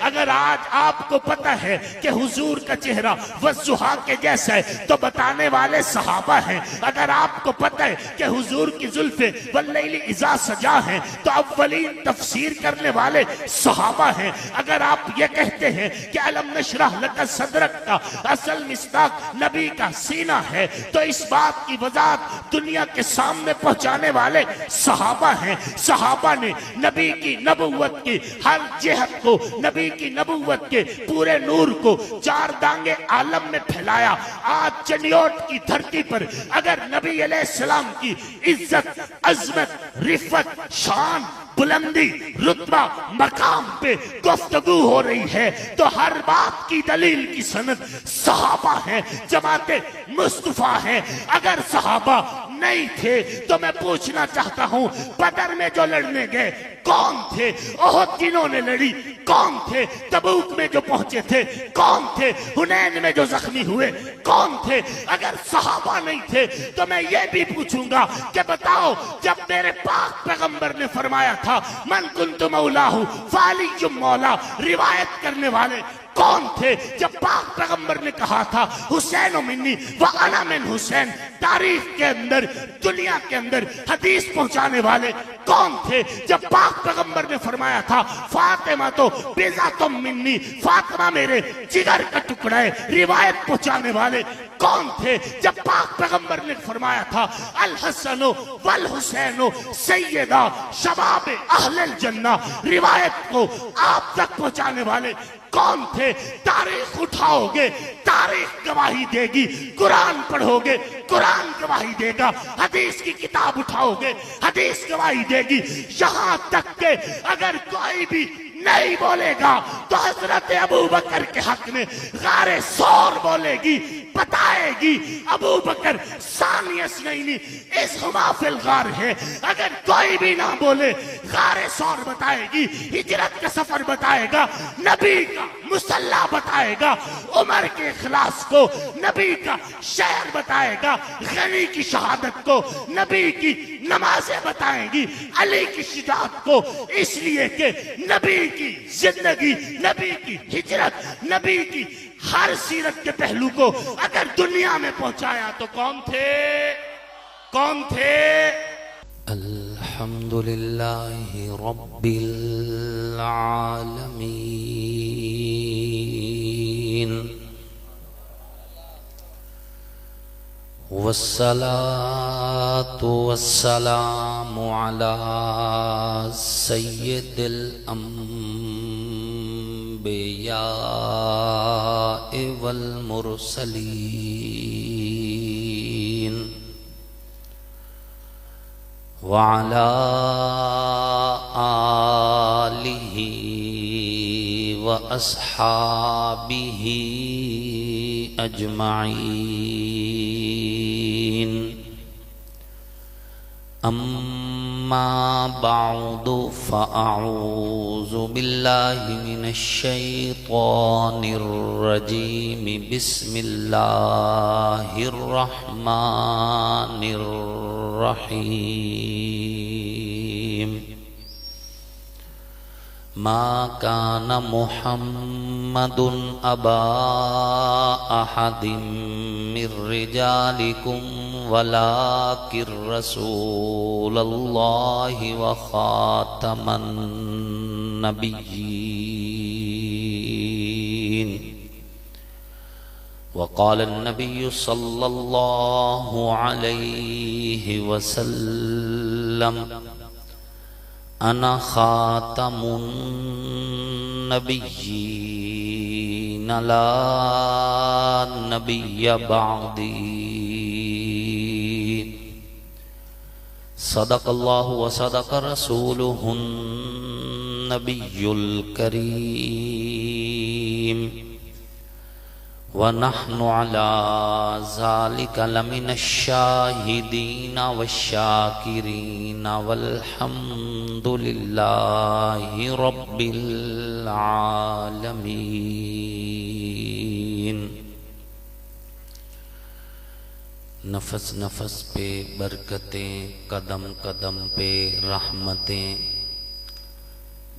अगर आज आपको पता है कि हुजूर का चेहरा वज़्ज़ुहा के जैसा है तो बताने वाले सहाबा हैं। अगर आपको पता है कि हुजूर की जुल्फे वल्लैली इज़ा सजा हैं तो अव्वलीन तफसीर करने वाले सहाबा हैं। अगर आप ये कहते हैं कि अलम नशरह लका सदरक का असल मिस्दाक नबी का सीना है तो इस बात की वजाहत दुनिया के सामने पहुंचाने वाले सहाबा हैं। सहाबा ने नबी की नबुव्वत की हर जिहत को, नबी की नबुव्वत के पूरे नूर को चार दांगे आलम में फैलाया। आज चनियोट की धरती पर अगर नबी अलैहिस्सलाम की इज्जत, अजमत, रिफत, शान, बुलंदी, रुतबा, मकाम पे गुफ्तगू हो रही है तो हर बात की दलील की सनद सहाबा है, जमाते मुस्तफा है। अगर सहाबा नहीं थे तो मैं पूछना चाहता हूं, बदर में जो लड़ने गए कौन थे? ओहद जिन्होंने लड़ी कौन थे? तबूक में जो पहुंचे थे कौन थे? हुनैन में जो जख्मी हुए कौन थे? अगर सहाबा नहीं थे तो मैं ये भी पूछूंगा कि बताओ, जब मेरे पाक पैगंबर ने फरमाया था मन कुन्तु मौलाहु फालियुम मौला, रिवायत करने वाले कौन थे? जब पाक पैगंबर ने कहा था हुसैन मिन्नी व अना मिन हुसैन, तारीख के अंदर, दुनिया के अंदर हदीस पहुंचाने वाले कौन थे? जब पाक पैगंबर ने फरमाया था फातिमा तो बेज़ातुम मिन्नी, फातिमा मेरे जिगर का टुकड़ा है, रिवायत पहुंचाने वाले कौन थे? जब पाक पैगंबर ने फरमाया था अल हसनो वल हुसैनो सैयदा शबाब अहलल जन्ना, रिवायत को आप तक पहुंचाने वाले कौन थे? तारीख उठाओगे, तारीख गवाही देगी। कुरान पढ़ोगे, कुरान गवाही देगा। हदीस की किताब उठाओगे, हदीस गवाही देगी। यहां तक के अगर कोई भी नहीं बोलेगा तो हजरत अबू बकर के हक में गारे सौर बोलेगी, बताएगी अबू बकर सानियस नहीं इस हुमाफिल गार है। अगर कोई भी ना बोले गारे सौर बताएगी, हिजरत का सफर बताएगा, नबी का मुसल्ला बताएगा, उमर के इखलास को, नबी का शहर बताएगा, गनी की शहादत को, नबी की नमाजें बताएंगी, अली की शिजात को। इसलिए कि नबी की जिंदगी, नबी की हिजरत, नबी की हर सीरत के पहलू को अगर दुनिया में पहुंचाया तो कौन थे? कौन थे? अल्हम्दुलिल्लाहि रब्बिल आलमीन वस्सलातु वस्सलामु अला सय्यिदिल अंबिया वल मुरसलीन व अला आलिहि व अस्हाबिहि अजमाइन। अम्मा बाउदु फ़अऊज़ु बिल्लाहि मिनश शैतानिर रजीम। बिस्मिल्लाहिर रहमानिर रहीम। मा कान मुहम्मदुन अबा अहदिम मिर रिजालिकुम वलाकिर रसूलल्लाहि व खातमन नबिय्यीन। वक़ाल नबिय्यु सल्लल्लाहु अलैहि वसल्लम अना खातमुन नबिय्यीन ला नबिय्य बअदी। सदक़ल्लाहु व सदक़ रसूलुहुन नबियुल करीम व नहनु अला ज़ालिका लमिनश शाहिदीन वश्शाकिरीन वल्हम्दुलिल्लाहि रब्बिल आलमीन। नफस नफस पे बरकतें, कदम कदम पे रहमतें,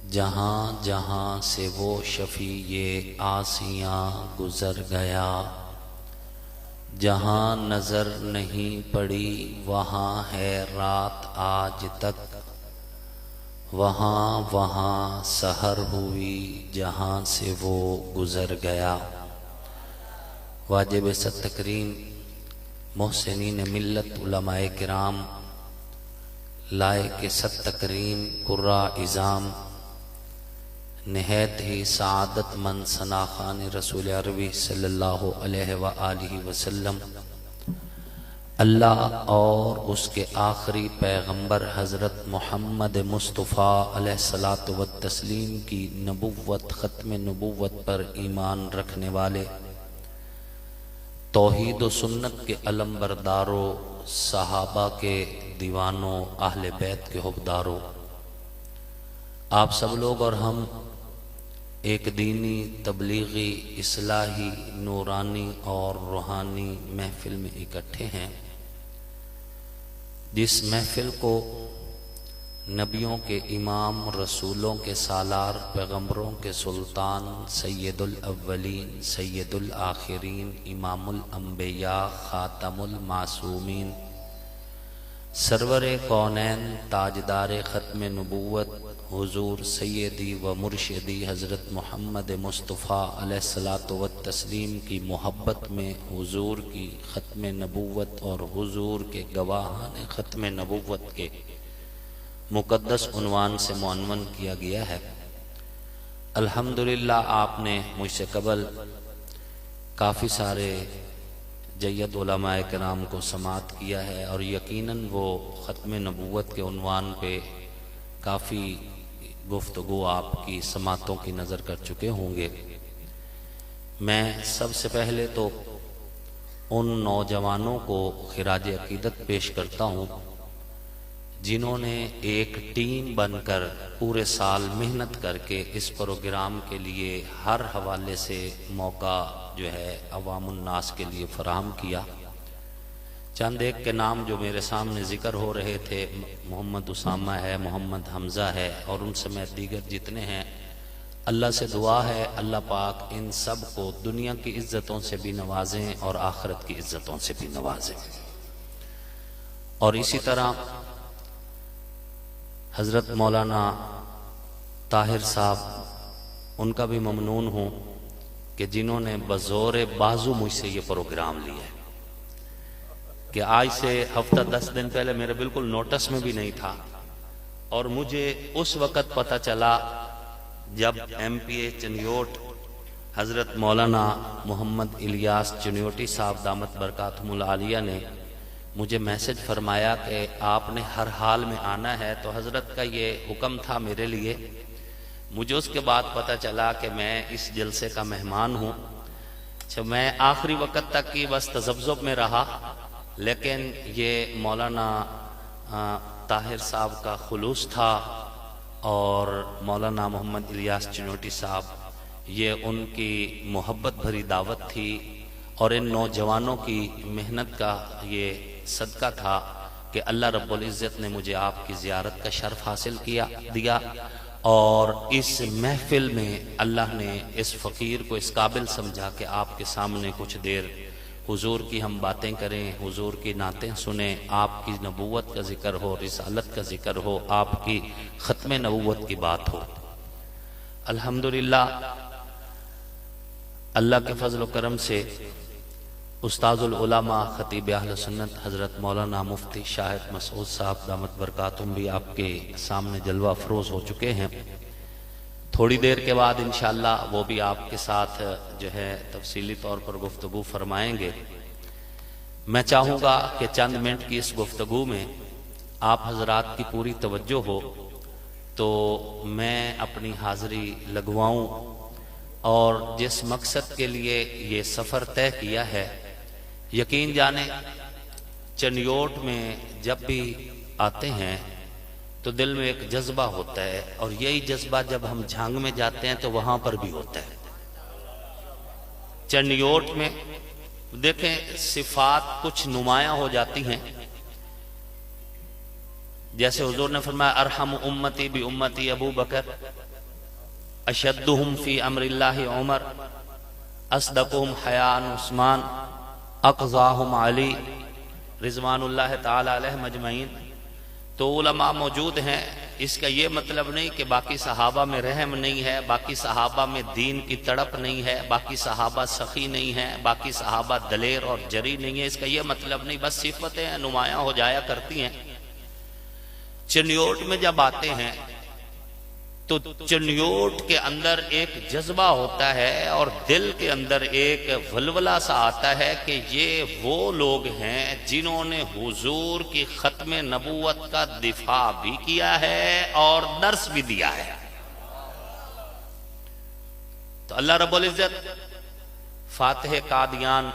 जहाँ जहाँ से वो शफी ये आसियाँ गुज़र गया, जहाँ नज़र नहीं पड़ी वहाँ है रात आज तक, वहाँ वहाँ सहर हुई जहाँ से वो गुज़र गया। वाजिब सत तकरीम मोहसिनीन मिल्लत उलमाए किराम, लायक सत तकरीम कुर्रा इज़ाम, नहायत ही सआदतमंद सनाखान रसूल अरबी सल्लल्लाहु अलैहि व आलिहि वसल्लम, अल्लाह और उसके आखिरी पैगंबर हज़रत मोहम्मद मुस्तफ़ा अलैहिस्सलातु व तस्लीम की नबुव्वत ख़त्म नबुव्वत पर ईमान रखने वाले तौहीद व सुन्नत के अलमबरदारों, सहाबा के दीवानों, अहले बैत के हुब्बदारों, आप सब लोग और हम एक दीनी, तबलीगी, इस्लाही, नूरानी और रूहानी महफिल में इकट्ठे हैं, जिस महफिल को नबियों के इमाम, रसूलों के सालार, पैगंबरों के सुल्तान, सैयदुल अव्वलीन सैयदुल आखिरीन, इमामुल अंबिया, खातमुल मासूमीन, सरवरे कौनैन, ताजदार ख़त्म नबुव्वत हुजूर सैयदी व मुर्शिदी हज़रत मोहम्मद मुस्तफ़ा अलैहिस्सलातु व तस्लीम की मोहब्बत में हुजूर की ख़त्म नबुव्वत और हुजूर के गवाहान ख़त्म नबुव्वत के मुक़द्दस उन्वान से मुअन्वन किया गया है। अल्हम्दुलिल्लाह, आपने मुझसे कबल काफ़ी सारे जय्यद उलमाए किराम को समात किया है और यकीनन वो ख़त्म नबुव्वत के उन्वान पे काफ़ी गुफ्तगू आपकी समातों की नज़र कर चुके होंगे। मैं सबसे पहले तो उन नौजवानों को खिराज अकीदत पेश करता हूँ जिन्होंने एक टीम बनकर पूरे साल मेहनत करके इस प्रोग्राम के लिए हर हवाले से मौका जो है अवामुन्नास के लिए फराहम किया। चंद एक के नाम जो मेरे सामने ज़िक्र हो रहे थे, मोहम्मद उसामा है, मोहम्मद हमज़ा है और उन समेत दीगर जितने हैं, अल्लाह से दुआ है अल्लाह पाक इन सब को दुनिया की इज़्ज़तों से भी नवाजें और आखिरत की इज़्ज़तों से भी नवाजें। और इसी तरह हज़रत मौलाना ताहिर साहब, उनका भी ममनून हूँ कि जिन्होंने बज़ोर बाजू मुझसे ये प्रोग्राम लिया है कि आज से हफ्ता 10 दिन पहले मेरे बिल्कुल नोटिस में भी नहीं था और मुझे उस वक़्त पता चला जब MPA चनियोट हज़रत मौलाना मोहम्मद इलियास चनियोटी साहब दामत बरकातुहुल आलिया ने मुझे मैसेज फरमाया कि आपने हर हाल में आना है। तो हज़रत का ये हुक्म था मेरे लिए। मुझे उसके बाद पता चला कि मैं इस जलसे का मेहमान हूँ। अच्छा, मैं आखिरी वक़्त तक की बस तज़ब्ज़ुब में रहा, लेकिन ये मौलाना ताहिर साहब का खुलूस था और मौलाना मोहम्मद इलियास चनियोटी साहब, ये उनकी मोहब्बत भरी दावत थी और इन नौजवानों की मेहनत का ये सदका था कि अल्लाह रब्बुल इज़्ज़त ने मुझे आपकी ज़ियारत का शर्फ हासिल दिया और इस महफिल में अल्लाह ने इस फ़कीर को इस काबिल समझा कि आपके सामने कुछ देर हुजूर की हम बातें करें, हुजूर की नातें सुने, आपकी नबूवत का जिक्र हो, रिसालत का जिक्र हो, आपकी ख़त्म नबूवत की बात हो। अल्हम्दुलिल्लाह, अल्लाह के फजल व करम से उस्ताजुल उलमा खतीब अहले सुन्नत हज़रत मौलाना मुफ्ती शाहिद मसूद साहब दामत बरकातुहुम भी आपके सामने जलवा अफरोज़ हो चुके हैं। थोड़ी देर के बाद इंशाअल्लाह वो भी आपके साथ जो है तफसीली तौर पर गुफ्तगू फरमाएंगे। मैं चाहूँगा कि चंद मिनट की इस गुफ्तगू में आप हजरात की पूरी तवज्जो हो तो मैं अपनी हाज़िरी लगवाऊँ और जिस मकसद के लिए ये सफ़र तय किया है, यकीन जाने चनियोट में जब भी आते हैं तो दिल में एक जज्बा होता है और यही जज्बा जब हम झांग में जाते हैं तो वहां पर भी होता है। चनियोट में देखें सिफात कुछ नुमायां हो जाती हैं, जैसे हुजूर ने फरमाया अरहम उम्मती भी उम्मती अबू बकर, अशद्दुहुम फी अम्रिल्लाहि उमर, अस्दकुहुम हयान उस्मान, अक़ज़ाहुम अली रिज़वानुल्लाह ताला अलैहि मजमईन। तो उलमा मौजूद हैं। इसका ये मतलब नहीं कि बाकी सहाबा में रहम नहीं है, बाकी सहाबा में दीन की तड़प नहीं है, बाकी सहाबा सखी नहीं है, बाकी सहाबा दलेर और जरी नहीं है। इसका ये मतलब नहीं, बस सिफतें नुमायां हो जाया करती हैं। चनियोट में जब आते हैं तो चनियोट के अंदर एक जज्बा होता है और दिल के अंदर एक वलवला सा आता है कि ये वो लोग हैं जिन्होंने हुजूर की खत्म नबूवत का दिफा भी किया है और दर्स भी दिया है। तो अल्लाह रब्बुल इज्जत फातिह कादियान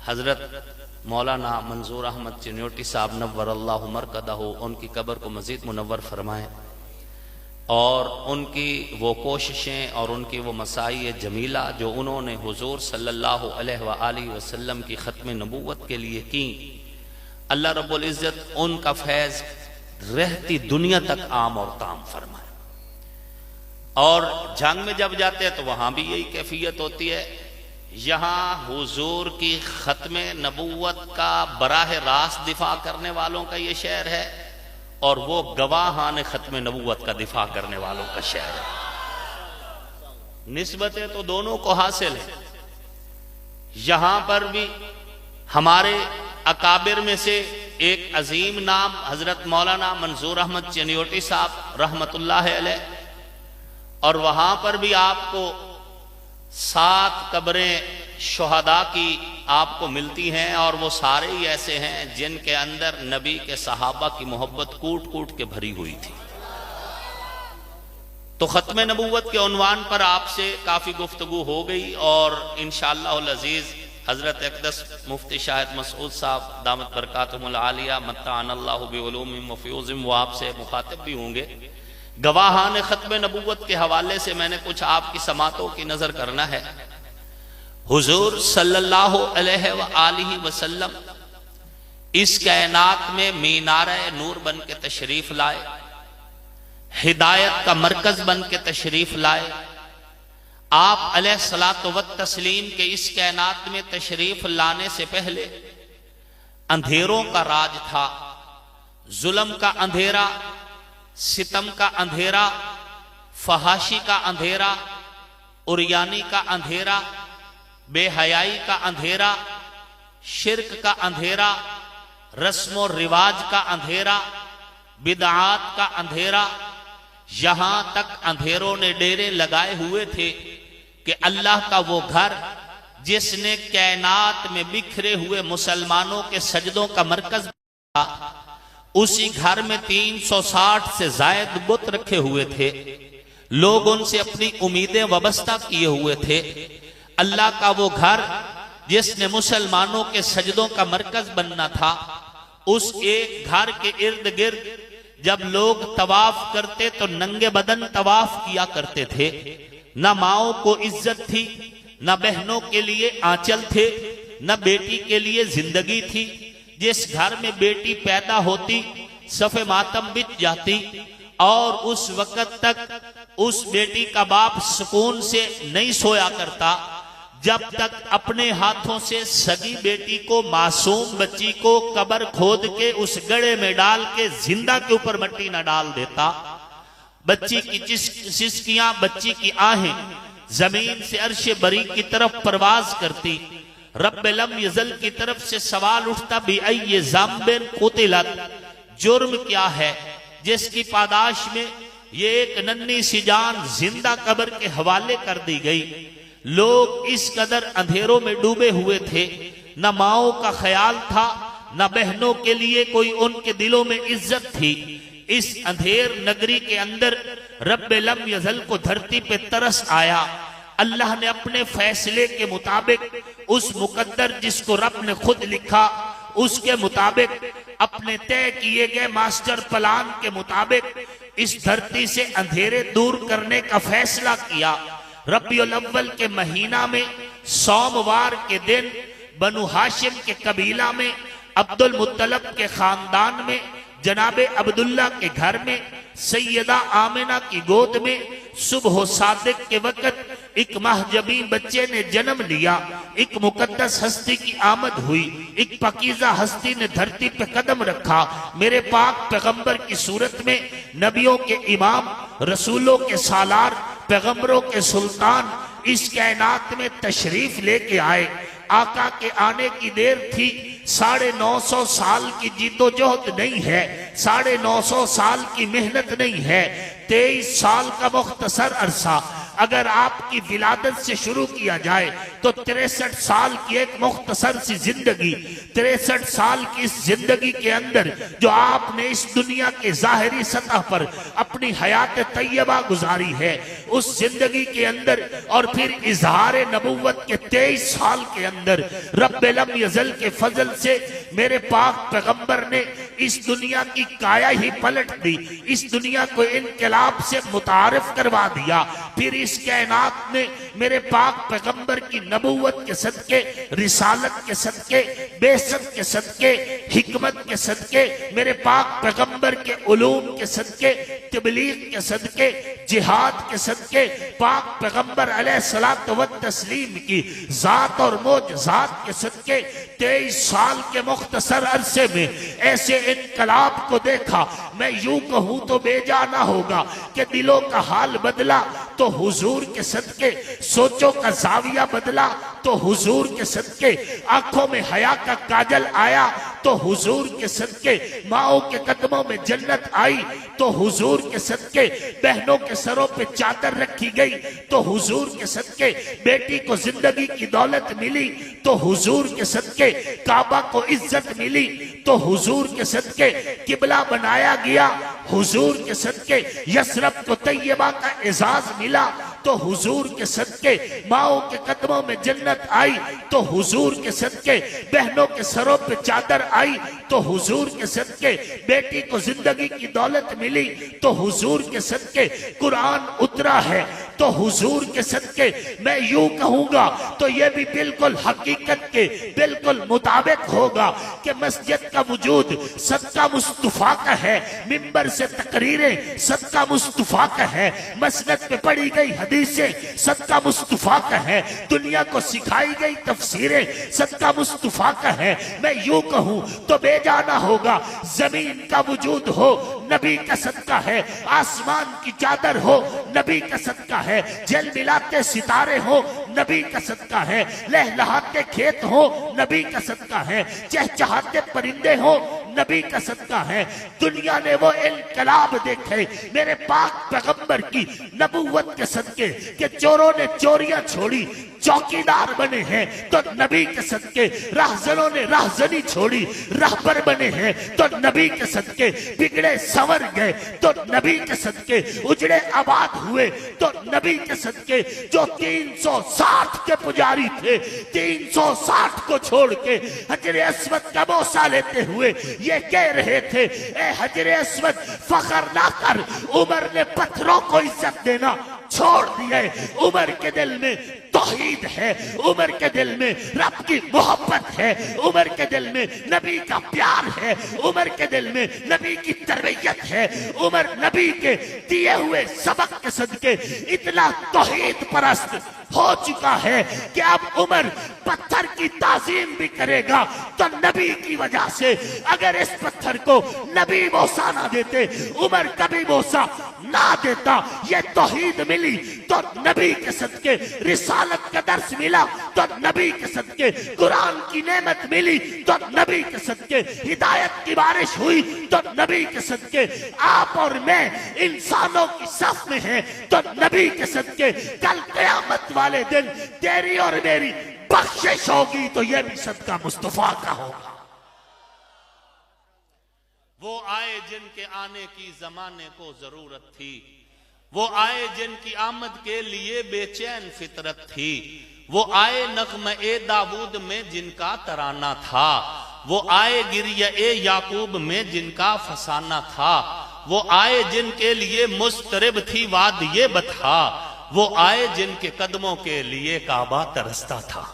हजरत मौलाना मंजूर अहमद चनियोटी साहब नव्वरल्लाहु मरकदहु, उनकी कब्र को मजीद मुनव्वर फरमाए और उनकी वो कोशिशें और उनकी वो मसाई जमीला जो उन्होंने हुजूर सल्लल्लाहु अलैहि वसल्लम की ख़त्म नबूवत के लिए की, अल्लाह रब्बुल इज़्ज़त उनका फैज़ रहती दुनिया तक आम और ताम फरमाए। और जंग में जब जाते हैं तो वहाँ भी यही कैफियत होती है। यहाँ हुजूर की ख़त्म नबूवत का बराह रास्त दिफा करने वालों का ये शहर है और वो गवाहान ख़त्म नबूवत का दिफा करने वालों का शहर है। निस्बतें तो दोनों को हासिल है। यहां पर भी हमारे अकाबिर में से एक अजीम नाम हजरत मौलाना मंजूर अहमद चनियोटी साहब रहमतुल्लाह अलैह, और वहां पर भी आपको 7 कब्रें शुहदा की आपको मिलती हैं और वो सारे ही ऐसे हैं जिनके अंदर नबी के सहाबा की मोहब्बत कूट कूट के भरी हुई थी। तो खत्म नबूवत के उन्वान पर आपसे काफी गुफ्तगू हो गई और इंशाअल्लाह अजीज हजरत अक़दस मुफ्ती शाहिद मसूद साहब दामत बरकातुहुल आलिया मत्ताअनल्लाहु बिउलूमिहिम व फ़यूज़िहिम वो आपसे मुखातिब भी होंगे। गवाहान खत्म नबूवत के हवाले से मैंने कुछ आपकी समातों की नजर करना है। हुजूर सल्लल्लाहु अलैहि वसल्लम इस कायनात में मीनारे नूर बन के तशरीफ लाए, हिदायत का मरकज बन के तशरीफ लाए। आप अलैहिस्सलातु व तस्लीम के इस कायनात में तशरीफ लाने से पहले अंधेरों का राज था, जुल्म का अंधेरा, सितम का अंधेरा, फहाशी का अंधेरा, उरियानी का अंधेरा, बेहयाई का अंधेरा, शिर्क का अंधेरा, रस्म और रिवाज का अंधेरा, बिदआत का अंधेरा। यहां तक अंधेरों ने डेरे लगाए हुए थे कि अल्लाह का वो घर जिसने कायनात में बिखरे हुए मुसलमानों के सजदों का मरकज था, उसी घर में 360 से जायद बुत रखे हुए थे। लोग उनसे अपनी उम्मीदें वाबस्ता किए हुए थे। अल्लाह का वो घर जिसने मुसलमानों के सजदों का मरकज बनना था, उस एक घर के इर्द गिर्द जब लोग तवाफ करते तो नंगे बदन तवाफ किया करते थे। न माओ को इज्जत थी, न बहनों के लिए आंचल थे, न बेटी के लिए जिंदगी थी। जिस घर में बेटी पैदा होती सफ़े मातम बिछ जाती और उस वक़्त तक उस बेटी का बाप सुकून से नहीं सोया करता जब तक अपने हाथों से सगी बेटी को, मासूम बच्ची को कब्र खोद के उस गड्ढे में डाल के जिंदा के ऊपर मिट्टी न डाल देता। बच्ची की सिसकियां, बच्ची की आहें जमीन से अर्श बरी की तरफ परवाज करती। रब्बे लम यज़ल की तरफ से सवाल उठता भी अय्ये ज़ाम्बिन कुतिलत, जुर्म क्या है जिसकी पादाश में ये एक नन्ही सी जान जिंदा कब्र के हवाले कर दी गई। लोग इस कदर अंधेरों में डूबे हुए थे, न माओ का ख्याल था, न बहनों के लिए कोई उनके दिलों में इज्जत थी। इस अंधेर नगरी के अंदर रब्बे लम यज़ल को धरती पे तरस आया। अल्लाह ने अपने फैसले के मुताबिक उस मुकद्दर जिसको रब ने खुद लिखा, उसके मुताबिक अपने तय किए गए मास्टर प्लान के मुताबिक इस धरती से अंधेरे दूर करने का फैसला किया। रबीउल अव्वल के महीना में सोमवार के दिन बनु हाशिम के कबीला में अब्दुल मुत्तलब के खानदान में जनाबे अब्दुल्ला के घर में सैयदा आमिना की गोद में सुबह सादिक के वक्त एक महजबीन बच्चे ने जन्म लिया। एक मुकद्दस हस्ती की आमद हुई, एक पकीजा हस्ती ने धरती पे कदम रखा। मेरे पाक पैगंबर की सूरत में नबियों के इमाम, रसूलों के सालार, पैगंबरों के सुल्तान इस कायनात में तशरीफ लेके आए। आका के आने की देर थी। 950 साल की जिद्दोजहद नहीं है, 950 साल की मेहनत नहीं है, 23 साल का मुख्तसर अरसा अगर आपकी विलादत से शुरू किया जाए तो 63 साल की एक मुख्तसर सी जिंदगी, 63 साल की इस जिंदगी के अंदर जो आपने इस दुनिया के जाहिरी सतह पर अपनी हयात तैयबा गुजारी है, उस जिंदगी के अंदर और फिर इजहार नबुव्वत के 23 साल के अंदर रब्बे लम यज़ल के फजल से मेरे पाक पैगंबर ने इस दुनिया की काया ही पलट दी, इस दुनिया को इनकलाब से मुतारिफ करवा दिया। फिर इस कायनात ने मेरे पाक पैगंबर की नबुव्वत के सदके, रिसालत के सदके, बेसत के सदके, हिकमत के सदके, मेरे पाक पैगंबर के उलूम के सदके, तबलीग के सदके, जिहाद के सदके, पाक पैगंबर अलैहिस्सलातु व तस्लीम की जात और मोजज़ात के सदके 23 साल के मुख्तसर अरसे में ऐसे इनकलाब को देखा। मैं यूं कहूं तो बेजाना होगा कि दिलों का हाल बदला तो हुजूर के सदके, सोचों का जाविया बदला तो हुजूर के सदके, आंखों में हया का काजल आया तो हुजूर के सदके, माओ के कदमों में जन्नत आई तो हुजूर के सदके, बहनों के सरों पे चादर रखी गई तो हुजूर के सदके, बेटी को जिंदगी की दौलत मिली तो हुजूर के सदके, काबा को इज्जत मिली तो हुजूर के सदके, किबला बनाया गया हुजूर के सदके, यसरब को तैयबा का एजाज मिला तो हुजूर के सदके, माओ के कदमों में जन्नत आई तो हुजूर के सदके, बहनों के सरों पे चादर आई तो हुजूर के सदके, बेटी को जिंदगी की दौलत मिली तो हुजूर के सदके, कुरान उतरा है तो हुजूर के सदके। मैं यूं कहूंगा तो यह भी बिल्कुल हकीकत के बिल्कुल मुताबिक होगा कि मस्जिद का वजूद सदका मुस्तफा का है, मिंबर से तकरीरें सदका मुस्तफा का है, मसनद पे पढ़ी गई हदीसें सदका मुस्तफा का है, दुनिया को सिखाई गई तफसीरें सदका मुस्तफा का है। मैं यूं कहूं तो बेजाना होगा, जमीन का वजूद हो नबी का सदका है, आसमान की चादर हो नबी का सदका है, जल मिलाते सितारे हो नबी का सदका है, लहलहाते खेत हो नबी का सदका है, चहचहाते परिंदे हो नबी का सदका है। दुनिया ने वो इनकलाब देखे मेरे पाक पैगंबर की नबुव्वत के सदके कि चोरों ने चोरियां छोड़ी, चौकीदार बने हैं तो नबी के सदके, राहजनों ने राहजनी छोड़ी, राहबर बने हैं तो नबी के सदके, बिगड़े संवर गए तो नबी के सदके, उजड़े आबाद हुए तो नबी के सदके। जो 360 के पुजारी थे, 360 को छोड़ के हजरे अस्वद का बोसा लेते हुए ये कह रहे थे, ए हजरे अस्वद फखर ना कर, उमर ने पत्थरों को इज्जत देना छोड़ दिया। उमर के दिल में तौहीद है, उमर के दिल में रब की मोहब्बत है, उमर के दिल में नबी का प्यार है, उमर के दिल में नबी की तरबियत है। उमर नबी के दिए हुए सबक के सदके इतना तौहीद परस्त हो चुका है कि अब उमर पत्थर की ताजीम भी करेगा तो नबी की वजह से। अगर इस पत्थर को नबी बोसा ना देते, उमर कभी बोसा ना देता। ये तौहीद मिली तो नबी के सदके, रिसालत का दर्स मिला तो नबी के सदके, कुरान की नेमत मिली तो नबी के सदके, हिदायत की बारिश हुई तो नबी के सदके। आप और मैं इंसानों की सफ में हैं तो नबी के सदके। कल क़यामत वाले दिन तेरी और मेरी बख्शिश होगी तो यह भी सदका मुस्तफा का होगा। वो आए जिनके आने की जमाने को जरूरत थी, वो आए जिनकी आमद के लिए बेचैन फितरत थी, वो आए नग़्मे दाऊद में जिनका तराना था, वो आए गिरिये याकूब में जिनका फसाना था, वो आए जिनके लिए मुस्तरिब थी वादिये बथा, वो आए जिनके कदमों के लिए काबा तरसता था।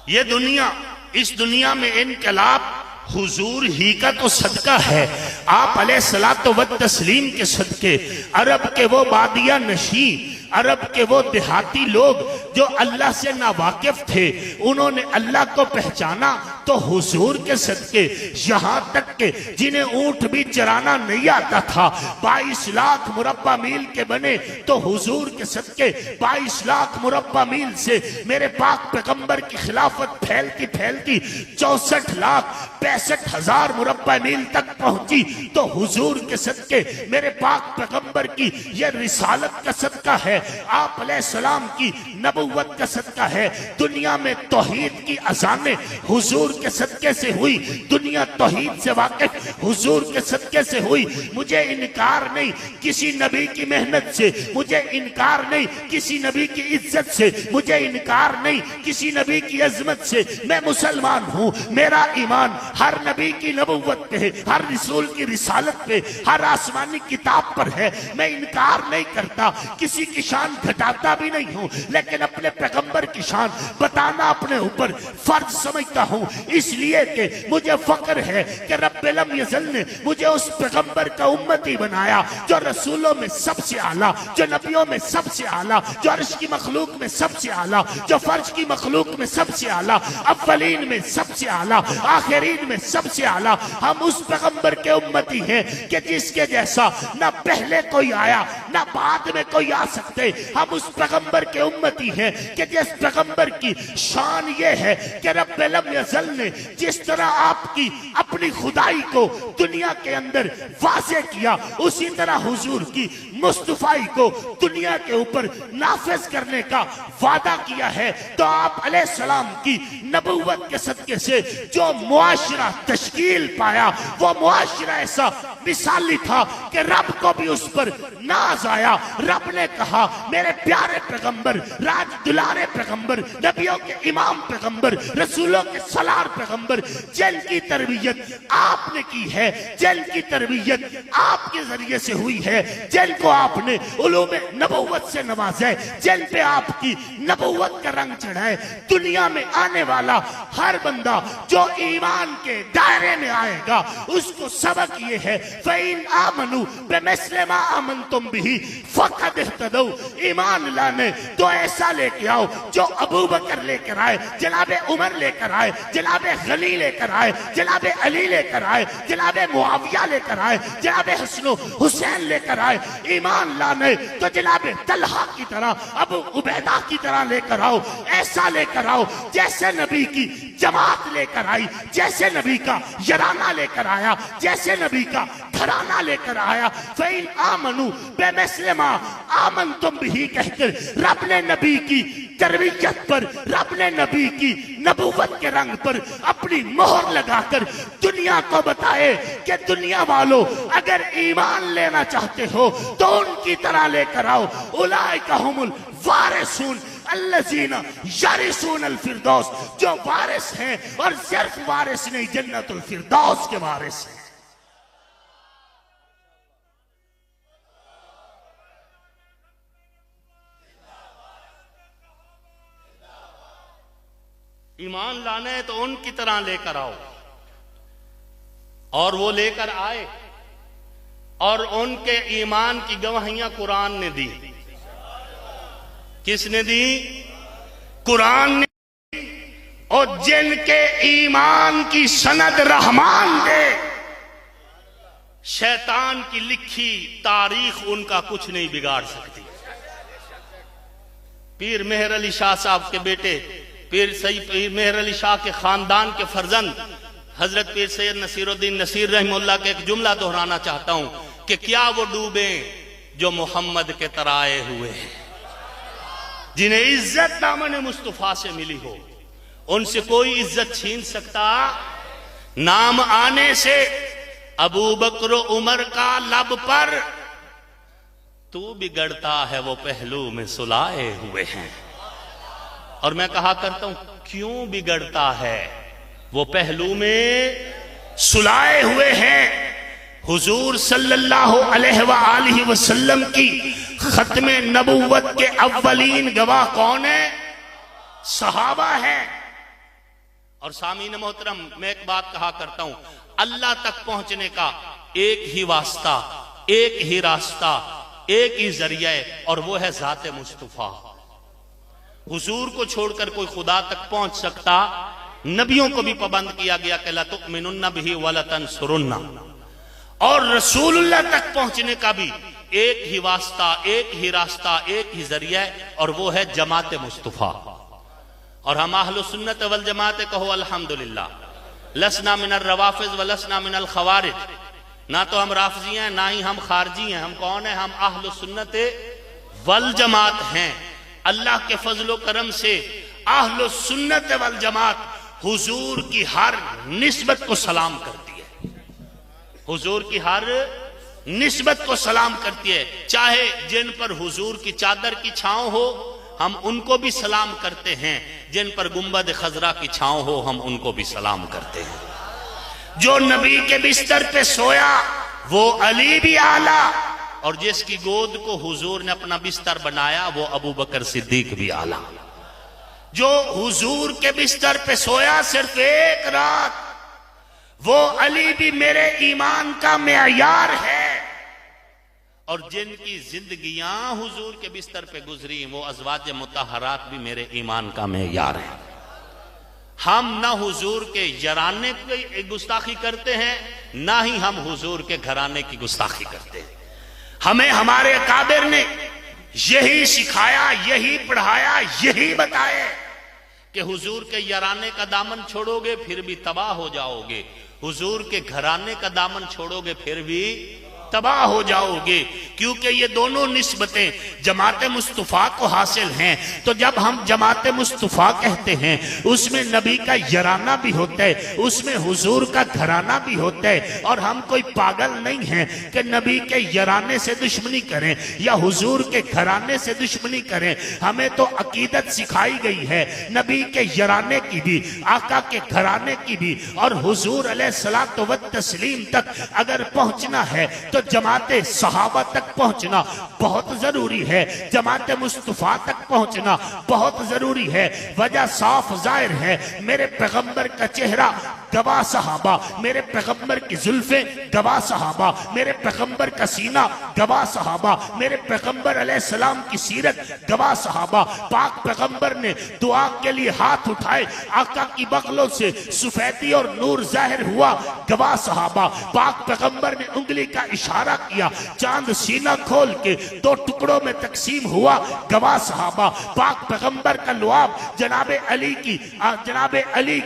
ये दुनिया, इस दुनिया में इनकलाब हुजूर ही का तो सदका है। आप अलैहिस्सलातो व तस्लीम के सदके अरब के वो बादिया नशी, अरब के वो देहाती लोग जो अल्लाह से नावाकिफ थे, उन्होंने अल्लाह को पहचाना तो हुजूर के सदके। यहां तक के जिन्हें ऊंट भी चराना नहीं आता था, 22 लाख मुरब्बा मील के बने तो हुजूर के सदके 22 लाख मुरब्बा मील से मेरे पाक पैगंबर की खिलाफत फैलती फैलती 64,65,000 मुरब्बा मील तक पहुंची। तो हुजूर के सदके मेरे पाक पैगंबर की यह रिसालत का सदका है, आप अलैहिस्सलाम की नबुव्वत का सदका है। दुनिया में तौहीद की अज़ानें हुजूर के सदके से हुई, दुनिया तौहीद से वाकिफ हुजूर के सदके से हुई। मुझे इनकार नहीं किसी नबी की मेहनत से, मुझे इनकार नहीं किसी नबी की इज्जत से, मुझे इनकार नहीं किसी नबी की अजमत से। मैं मुसलमान हूँ, मेरा ईमान हर नबी की नबुव्वत पे है, हर रसूल की रिसालत पे, हर आसमानी किताब पर है। मैं इनकार नहीं करता, किसी की शान घटाता भी नहीं हूं, लेकिन अपने पैगंबर की शान बताना अपने ऊपर फर्ज समझता हूं। इसलिए कि मुझे फक्र है कि रब्बुल यज़ल ने मुझे उस पैगंबर का उम्मती बनाया जो रसूलों में सबसे आला, जो नबियों में सबसे आला, जो अर्श की मखलूक में सबसे आला, जो फर्श की मखलूक में सबसे आला, अव्वलीन में सबसे आला, आखिरीन में सबसे आला। हम उस पैगंबर के उम्मती हैं कि जिसके जैसा ना पहले कोई आया ना बाद में कोई आ सकते। हम उस पैगंबर के उम्मती हैं कि जिस पैगंबर की शान ये है कि रब्बुल यज़ल ने जिस तरह आपकी अपनी खुदाई को दुनिया के अंदर वाज़े किया, उसी तरह हुजूर की मुस्तफाई को दुनिया के ऊपर नाफिज करने का वादा किया है। तो आप अलैहिस्सलाम की नबुव्वत के सदके से जो मुआशरा तश्कील पाया, वो मुआशरा ऐसा मिसाली था कि रब को भी उस पर नाज आया। रब ने कहा मेरे प्यारे पैगंबर, राज दुलारे पैगंबर, नबियों के इमाम पैगंबर, रसूलों के सलार पैगंबर, जिनकी तरबियत आपने की है, जिनकी तरबियत आपके जरिए से हुई है, जिनको आपने उलूम नबुव्वत से नवाजा है, जिन पे आपकी नबुव्वत का रंग चढ़ाए, दुनिया में आने वाला हर बंदा जो ईमान के दायरे में आएगा उसको सबक ये है, फ़इन आमनू बिमिस्लि मा आमनतुम बिही फ़क़द इह्तदौ। ईमान लाने तो ऐसा लेके आओ जो अबू बकर लेकर आए, जनाबे उमर लेकर आए, जनाबे गनी लेकर आए, जनाबे अली लेकर आए, जनाबे मुआविया लेकर आए, जनाबे हसन हुसैन लेकर आए। ईमान लाने तो जनाबे तलहा की तरह, अबू उबैदा की तरह लेकर आओ। ऐसा लेकर आओ जैसे नबी की जमात लेकर आई, जैसे नबी का यराना लेकर आया, जैसे नबी का घराना लेकर आया। फ़इन आमनू बिमिस्लि मा आमनतुम बिही कहकर रब ने नबी की तरबियत पर, रब ने नबी की नबुव्वत के रंग पर अपनी मोहर लगाकर दुनिया को बताए कि दुनिया वालों अगर ईमान लेना चाहते हो तो उनकी तरह लेकर आओ। उलाइका हुमुल वारिसून अल्लज़ीना यरिसून अल फिरदौस, जो वारिस हैं और सिर्फ वारिस नहीं, जन्नतुल फिरदौस के वारिस हैं। ईमान लाना है तो उनकी तरह लेकर आओ, और वो लेकर आए, और उनके ईमान की गवाहियां कुरान ने दी। किसने दी? कुरान ने। और जिनके ईमान की सनद रहमान दे, शैतान की लिखी तारीख उनका कुछ नहीं बिगाड़ सकती। पीर मेहर अली शाह साहब के बेटे पीर मेहर अली शाह के खानदान के फर्जंद हजरत पीर सैयद नसीरुद्दीन नसीर रहमुल्लाह का एक जुमला दोहराना चाहता हूं कि क्या वो डूबे जो मोहम्मद के तराए हुए हैं, जिन्हें इज्जत दामन मुस्तफा से मिली हो, उनसे कोई इज्जत छीन सकता? नाम आने से अबू बकर उमर का लब पर तू बिगड़ता है वो पहलू में सुलाए हुए हैं। और मैं कहा करता हूं क्यों बिगड़ता है? वो पहलू में सुलाए हुए हैं। हुजूर सल्लल्लाहु अलैहि वसल्लम की खत्मे नबुव्वत के अव्वलीन गवाह कौन है? सहाबा है। और सामीन मोहतरम, मैं एक बात कहा करता हूं, अल्लाह तक पहुंचने का एक ही वास्ता, एक ही रास्ता, एक ही जरिया है, और वो है जाते मुस्तफा। हुजूर को छोड़कर कोई खुदा तक पहुंच सकता? नबियों को भी पाबंद किया गया कि ला तुमिनुन्ना बिही वला तंसुरुन्ना। और रसूलुल्लाह तक पहुंचने का भी एक ही वास्ता, एक ही रास्ता, एक ही जरिया है, और वो है जमात मुस्तफा। और हम अहलु सुन्नत वल जमात कहो अल्हम्दुलिल्लाह, लसना मिनल रवाफिज व लसना मिनल खवारिज। ना तो हम राफजी हैं, ना ही हम खारजी हैं। हम कौन है? हम अहलु सुन्नत वल जमात हैं। अल्लाह के फजलो करम से अहलु सुन्नत वल जमात हुजूर की हर निस्बत को सलाम करती है। हुजूर की हर निस्बत को सलाम करती है। चाहे जिन पर हुजूर की चादर की छांव हो, हम उनको भी सलाम करते हैं। जिन पर गुंबद खजरा की छांव हो, हम उनको भी सलाम करते हैं। जो नबी के बिस्तर पे सोया वो अली भी आला, और जिसकी गोद को हुजूर ने अपना बिस्तर बनाया वो अबू बकर सिद्दीक भी आला। जो हुजूर के बिस्तर पे सोया सिर्फ एक रात, वो अली भी मेरे ईमान का मेयार है। और जिनकी जिंदगियां हुजूर के बिस्तर पे गुजरी वो अज़वाज मुतहरात भी मेरे ईमान का मेयार है। हम ना हुजूर के यराने की गुस्ताखी करते हैं, ना ही हम हुजूर के घराने की गुस्ताखी करते हैं। हमें हमारे अकाबिर ने यही सिखाया, यही पढ़ाया, यही बताया कि हुजूर के यराने का दामन छोड़ोगे फिर भी तबाह हो जाओगे, हुजूर के घराने का दामन छोड़ोगे फिर भी तबाह हो जाओगे। क्योंकि ये दोनों निस्बतें जमात मुस्तफ़ा को हासिल हैं। तो जब हम जमात मुस्तफ़ा कहते हैं उसमें नबी का यराना भी होता है, उसमें हुजूर का घराना भी होता है। और हम कोई पागल नहीं हैं कि नबी के यराने से दुश्मनी करें या हुजूर के घराने से दुश्मनी करें। हमें तो अकीदत सिखाई गई है नबी के यराने की भी, आका के घराने की भी, और हुजूर अलैहिस्सलातु व तस्लीम तक अगर पहुंचना है तो जमाते सहाबा तक पहुंचना बहुत जरूरी है, जमाते मुस्तफा तक पहुंचना बहुत जरूरी है। वजह साफ जाहिर है, मेरे पैगंबर का चेहरा गवाह सहाबा, मेरे पैगंबर की जुल्फें गवाह सहाबा, मेरे पैगंबर का सीना गवाह सहाबा, मेरे पैगंबर अलैहिस्सलाम की सीरत गवाह सहाबा। पाक पैगंबर ने दुआ के लिए हाथ उठाए, आका की बगलों से सफेदी और नूर जाहिर हुआ, गवाह सहाबा। पाक पैगंबर ने उंगली का इशारा किया, चांद सीना खोल के दो टुकड़ों में तकसीम हुआ, गवाह सहाबा। पाक पैगंबर का लुआब जनाबे अली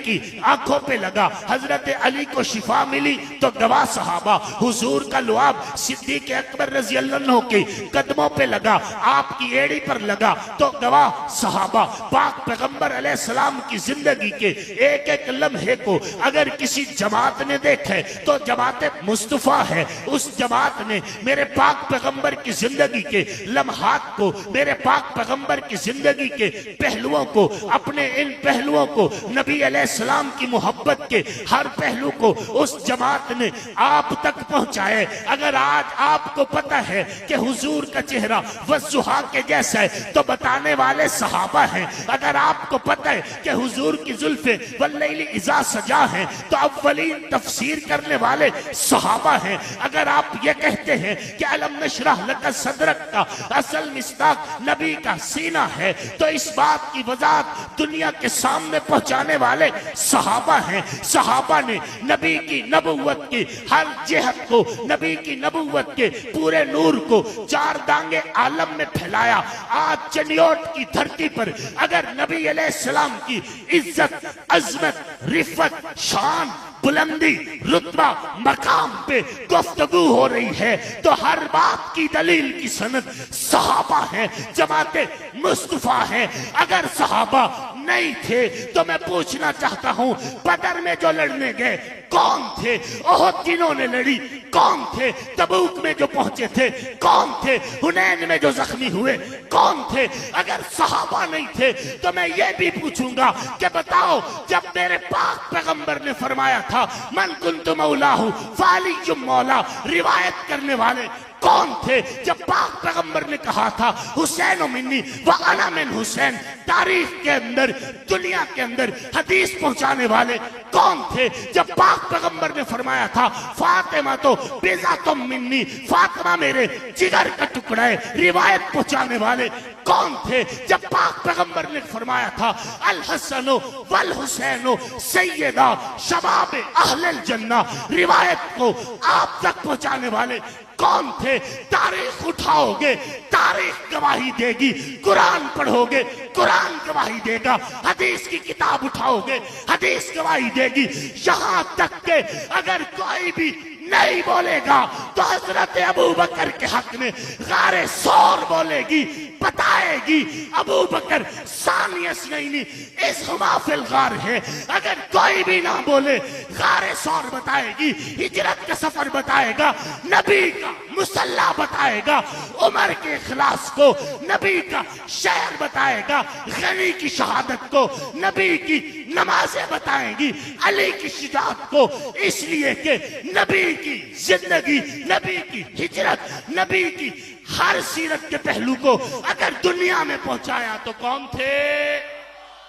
की आंखों पे लगा, हजरत अली को शिफा मिली तो गवाह सहाबा। हुजूर का लुआब सिद्दीक अकबर रज़ी अल्लाह अन्हु के कदमों पे लगा, आपकी एड़ी पर लगा तो गवाह सहाबा। पाक पैगंबर अलैहिस्सलाम की जिंदगी के एक एक लम्हे को अगर किसी जमात ने देखे तो जमात मुस्तफा है। उस जमात ने मेरे पाक पैगंबर की जिंदगी के लम्हात को, मेरे पाक पैगंबर की जिंदगी के पहलुओं को, अपने इन पहलुओं को, नबी अलैहिस्सलाम की मोहब्बत के हर पहलू को उस जमात ने आप तक पहुंचाए। अगर आज आपको पता है कि हुजूर का चेहरा वज़्ज़ुहा के जैसा है तो बताने वाले सहाबा हैं। अगर आपको पता है कि हुजूर की जुल्फे वल्लैली इज़ा सजा हैं तो अव्वलीन तफसीर करने वाले सहाबा हैं। अगर आप ये कहते हैं कि अलम नशरह लका सदरक का असल मिस्ताक नबी का सीना है तो इस बात की वजाहत दुनिया के सामने पहुंचाने वाले सहाबा हैं। सहाबा ने नबी की नबुव्वत की हर जिहत को, नबी की नबुव्वत के पूरे नूर को चार दांगे आलम में फैलाया। आज चनियोट की धरती पर अगर नबी अलैहिस्सलाम की इज्जत, अजमत, रिफत, शान, बुलंदी, रुतबा, मकाम पे गुफ्तगू हो रही है तो हर बात की दलील की सनद सहाबा है, जमाते मुस्तफा है। अगर सहाबा नहीं थे तो मैं पूछना चाहता हूं बदर में जो लड़ने गए कौन थे? ओहद जिन्होंने लड़ी कौन थे? तबूक में जो पहुंचे थे कौन थे? हुनैन में जो जख्मी हुए कौन थे? अगर सहाबा नहीं थे तो मैं ये भी पूछूंगा कि बताओ जब मेरे पाक पैगंबर ने फरमाया था मन कुन्तु मौलाहु फालियुम मौला, रिवायत करने वाले कौन थे जब पाक पैगंबर ने कहा था हुसैन मिन्नी व अना मिन हुसैन? तारीख के अंदर, दुनिया के अंदर हदीस पहुंचाने वाले कौन थे जब पाक पैगंबर ने फरमाया था फातिमा तो बेज़ातुम मिन्नी, फातिमा मेरे जिगर का टुकड़ा है? रिवायत पहुंचाने वाले कौन थे जब पाक पैगंबर ने फरमाया था अल हसनो वल हुसैनो सैयदा शबाब अहलल जन्ना? रिवायत को आप तक पहुंचाने वाले कौन थे? तारीख उठाओगे, तारीख गवाही देगी। कुरान पढ़ोगे, कुरान गवाही देगा। हदीस की किताब उठाओगे, हदीस गवाही देगी। यहां तक के अगर कोई भी नहीं बोलेगा तो हजरत अबू बकर के हक में गारे सौर बोलेगी, बताएगी अबू बकर सानियस नहीं इस हुमाफिल गार है। अगर कोई भी ना बोले गारे सौर बताएगी, हिजरत का सफर बताएगा, नबी का मुसल्ला बताएगा, उमर के इखलास को, नबी का शेर बताएगा, गनी की शहादत को, नबी की नमाजें बताएंगी, अली की शिजात को। इसलिए कि नबी की जिंदगी, नबी की हिजरत, नबी की हर सीरत के पहलू को अगर दुनिया में पहुंचाया तो कौन थे?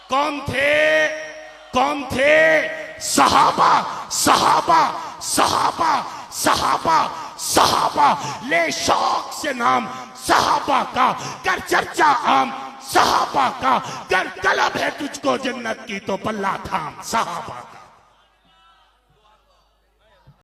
कौन थे? कौन थे? सहाबा, सहाबा, सहाबा, सहाबा, सहाबा। ले शौक से नाम सहाबा का, कर चर्चा आम सहाबा का। कर तलब है तुझको जन्नत की तो पल्ला थाम सहाबा का।